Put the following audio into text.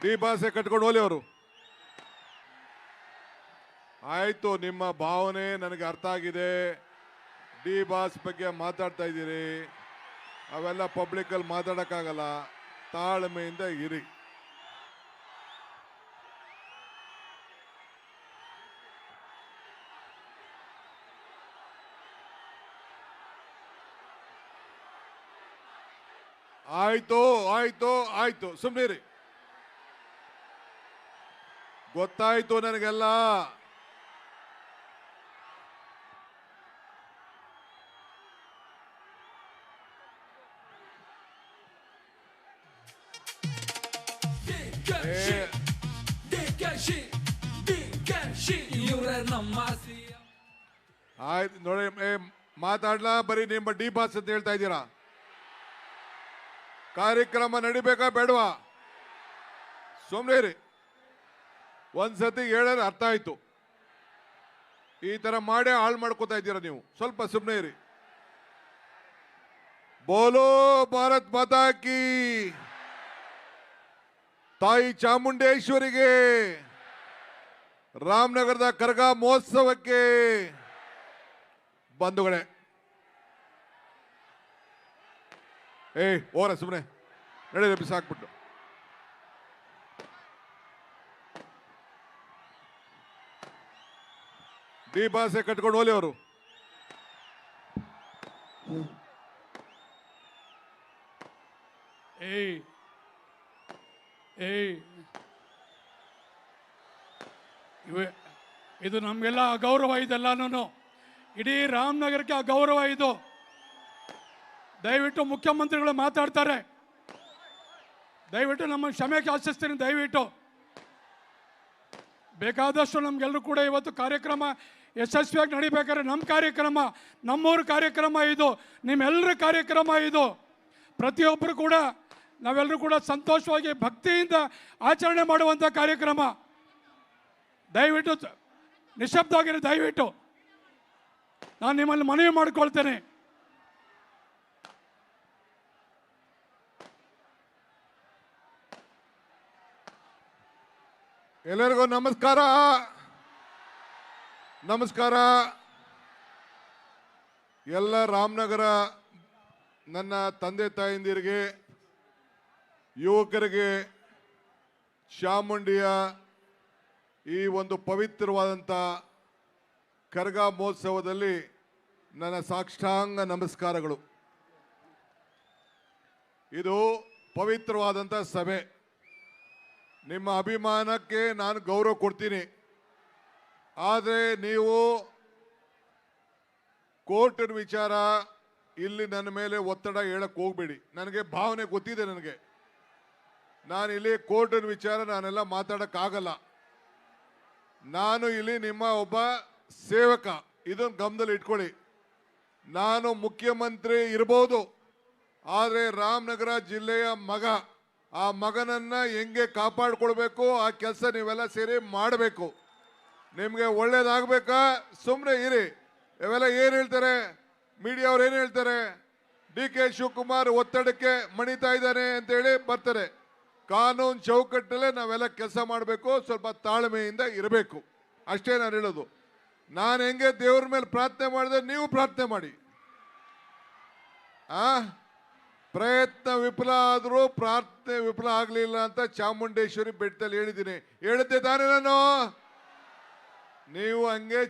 D ಭಾಷೆ ಕಟ್ಕೊಂಡು ಹೋಲಿ ಅವರು. ಆಯ್ತು, ನಿಮ್ಮ ಭಾವನೆ ನನಗೆ ಅರ್ಥ ಆಗಿದೆ. ಡಿ ಬಾಸ್ ಬಗ್ಗೆ ಮಾತಾಡ್ತಾ ಇದ್ದೀರಿ, ಅವೆಲ್ಲ ಪಬ್ಲಿಕಲ್ಲಿ ಮಾತಾಡೋಕ್ಕಾಗಲ್ಲ. ತಾಳ್ಮೆಯಿಂದ ಇರಿ. ಆಯ್ತು ಆಯ್ತು ಆಯ್ತು, ಸುಮ್ಮನಿರಿ. ಗೊತ್ತಾಯ್ತು ನನಗೆಲ್ಲ. ಆಯ್ತು ನೋಡಿ, ಮಾತಾಡ್ಲಾ? ಬರೀ ನಿಮ್ಮ ಡಿ ಬಾಸ್ ಅಂತ ಹೇಳ್ತಾ ಇದ್ದೀರಾ. ಕಾರ್ಯಕ್ರಮ ನಡಿಬೇಕಾ ಬೇಡವಾ? ಸುಮ್ಮನೆ ಇರಿ. ಒಂದ್ಸತಿ ಹೇಳಿದ್ರೆ ಅರ್ಥ ಆಯ್ತು. ಈ ತರ ಮಾಡೇ ಹಾಳು ಮಾಡ್ಕೋತಾ ಇದ್ದೀರಾ ನೀವು. ಸ್ವಲ್ಪ ಸುಮ್ಮನೆ ಇರಿ. ಬೋಲೋ ಭಾರತ್ ಮಾತಾ ಕಿ, ತಾಯಿ ಚಾಮುಂಡೇಶ್ವರಿಗೆ, ರಾಮನಗರದ ಕರಗ ಮಹೋತ್ಸವಕ್ಕೆ. ಬಂಧುಗಳೇ, ಓರ ಸುಮ್ಮನೆ ನಡೀರಿ, ಬಿಸಾಕ್ಬಿಟ್ಟು. ಡಿ ಭಾಷೆ ಕಟ್ಕೊಂಡು ಹೋಲಿ ಅವರು. ಇದು ನಮಗೆಲ್ಲ ಗೌರವ ಇದೆಲ್ಲನೂ. ಇಡೀ ರಾಮನಗರಕ್ಕೆ ಗೌರವ ಇದು. ದಯವಿಟ್ಟು ಮುಖ್ಯಮಂತ್ರಿಗಳು ಮಾತಾಡ್ತಾರೆ, ದಯವಿಟ್ಟು ನಮ್ಮ ಕ್ಷಮೆ ಯಾಚಿಸ್ತೀನಿ. ದಯವಿಟ್ಟು ಬೇಕಾದಷ್ಟು ನಮ್ಗೆಲ್ಲರೂ ಕೂಡ ಇವತ್ತು ಕಾರ್ಯಕ್ರಮ ಯಶಸ್ವಿಯಾಗಿ ನಡಿಬೇಕಾದ್ರೆ ನಮ್ಮ ಕಾರ್ಯಕ್ರಮ, ನಮ್ಮೂರ ಕಾರ್ಯಕ್ರಮ ಇದು, ನಿಮ್ಮೆಲ್ಲರ ಕಾರ್ಯಕ್ರಮ ಇದು. ಪ್ರತಿಯೊಬ್ಬರು ಕೂಡ ನಾವೆಲ್ಲರೂ ಕೂಡ ಸಂತೋಷವಾಗಿ ಭಕ್ತಿಯಿಂದ ಆಚರಣೆ ಮಾಡುವಂಥ ಕಾರ್ಯಕ್ರಮ. ದಯವಿಟ್ಟು ನಿಶಬ್ದವಾಗಿರಿ. ದಯವಿಟ್ಟು ನಾನು ನಿಮ್ಮಲ್ಲಿ ಮನವಿ ಮಾಡಿಕೊಳ್ತೇನೆ. ಎಲ್ಲರಿಗೂ ನಮಸ್ಕಾರ. ನಮಸ್ಕಾರ. ಎಲ್ಲ ರಾಮನಗರ ನನ್ನ ತಂದೆ ತಾಯಂದಿರಿಗೆ, ಯುವಕರಿಗೆ, ಚಾಮುಂಡಿಯ ಈ ಒಂದು ಪವಿತ್ರವಾದಂಥ ಕರಗ ಮಹೋತ್ಸವದಲ್ಲಿ ನನ್ನ ಸಾಷ್ಟಾಂಗ ನಮಸ್ಕಾರಗಳು. ಇದು ಪವಿತ್ರವಾದಂಥ ಸಭೆ. ನಿಮ್ಮ ಅಭಿಮಾನಕ್ಕೆ ನಾನು ಗೌರವ ಕೊಡ್ತೀನಿ. ಆದರೆ ನೀವು ಕೋರ್ಟಿನ ವಿಚಾರ ಇಲ್ಲಿ ನನ್ನ ಮೇಲೆ ಒತ್ತಡ ಹೇಳಕ್ಕೆ ಹೋಗ್ಬೇಡಿ. ನನಗೆ ಭಾವನೆ ಗೊತ್ತಿದೆ. ನಾನು ಇಲ್ಲಿ ಕೋರ್ಟಿನ ವಿಚಾರ ನಾನೆಲ್ಲ ಮಾತಾಡೋಕ್ಕಾಗಲ್ಲ. ನಾನು ಇಲ್ಲಿ ನಿಮ್ಮ ಒಬ್ಬ ಸೇವಕ, ಇದನ್ನು ಗಮನದಲ್ಲಿ ಇಟ್ಕೊಳ್ಳಿ. ನಾನು ಮುಖ್ಯಮಂತ್ರಿ ಇರ್ಬೋದು, ಆದರೆ ರಾಮನಗರ ಜಿಲ್ಲೆಯ ಮಗ. ಆ ಮಗನನ್ನ ಹೆಂಗೆ ಕಾಪಾಡ್ಕೊಳ್ಬೇಕು ಆ ಕೆಲಸ ನೀವೆಲ್ಲ ಸೇರಿ ಮಾಡಬೇಕು. ನಿಮಗೆ ಒಳ್ಳೇದಾಗಬೇಕಾ? ಸುಮ್ಮನೆ ಇರಿ. ಇವೆಲ್ಲ ಏನು ಹೇಳ್ತಾರೆ ಮೀಡಿಯಾ ಅವ್ರು, ಏನು ಹೇಳ್ತಾರೆ? ಡಿ ಕೆ ಶಿವಕುಮಾರ್ ಒತ್ತಡಕ್ಕೆ ಮಣಿತಾ ಇದ್ದಾನೆ ಅಂತೇಳಿ ಬರ್ತಾರೆ. ಕಾನೂನು ಚೌಕಟ್ಟಲ್ಲೇ ನಾವೆಲ್ಲ ಕೆಲಸ ಮಾಡಬೇಕು. ಸ್ವಲ್ಪ ತಾಳ್ಮೆಯಿಂದ ಇರಬೇಕು, ಅಷ್ಟೇ ನಾನು ಹೇಳೋದು. ನಾನು ಹೆಂಗೆ ದೇವ್ರ ಮೇಲೆ ಪ್ರಾರ್ಥನೆ ಮಾಡಿದೆ, ನೀವು ಪ್ರಾರ್ಥನೆ ಮಾಡಿ. ಪ್ರಯತ್ನ ವಿಫಲ ಆದರೂ ಪ್ರಾರ್ಥನೆ ವಿಫಲ ಆಗಲಿಲ್ಲ ಅಂತ ಚಾಮುಂಡೇಶ್ವರಿ ಬೆಟ್ಟದಲ್ಲಿ ಹೇಳಿದ್ದೀನಿ. ಹೇಳಿದ್ದೆ ತಾನೇ ನಾನು? ನೀವು ಹಂಗೆ